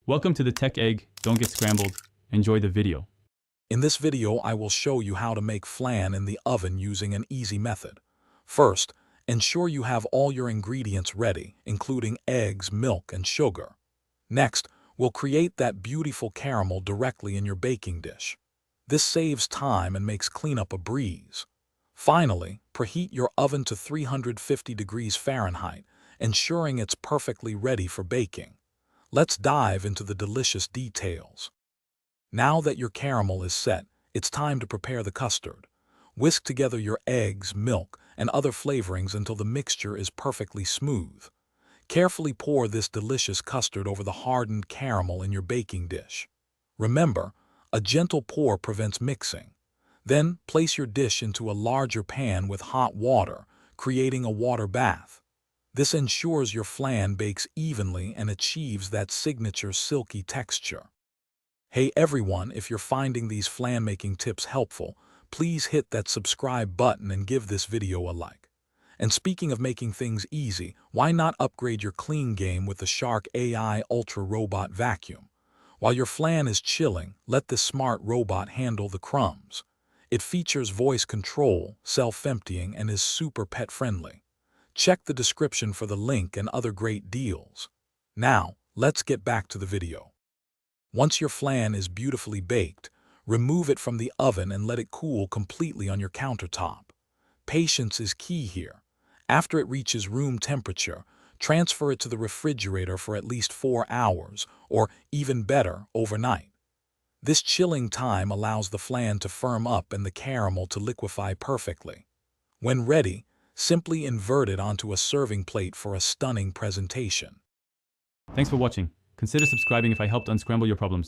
Welcome to the Tech Egg. Don't get scrambled. Enjoy the video. In this video, I will show you how to make flan in the oven using an easy method. First, ensure you have all your ingredients ready, including eggs, milk, and sugar. Next, we'll create that beautiful caramel directly in your baking dish. This saves time and makes cleanup a breeze. Finally, preheat your oven to 350 degrees Fahrenheit, ensuring it's perfectly ready for baking. Let's dive into the delicious details. Now that your caramel is set, it's time to prepare the custard. Whisk together your eggs, milk, and other flavorings until the mixture is perfectly smooth. Carefully pour this delicious custard over the hardened caramel in your baking dish. Remember, a gentle pour prevents mixing. Then place your dish into a larger pan with hot water, creating a water bath. This ensures your flan bakes evenly and achieves that signature silky texture. Hey everyone, if you're finding these flan making tips helpful, please hit that subscribe button and give this video a like. And speaking of making things easy, why not upgrade your clean game with the Shark AI Ultra Robot Vacuum? While your flan is chilling, let this smart robot handle the crumbs. It features voice control, self-emptying, and is super pet-friendly. Check the description for the link and other great deals. Now, let's get back to the video. Once your flan is beautifully baked, remove it from the oven and let it cool completely on your countertop. Patience is key here. After it reaches room temperature, transfer it to the refrigerator for at least 4 hours, or even better, overnight. This chilling time allows the flan to firm up and the caramel to liquefy perfectly. When ready, simply invert it onto a serving plate for a stunning presentation. Thanks for watching. Consider subscribing if I helped unscramble your problems.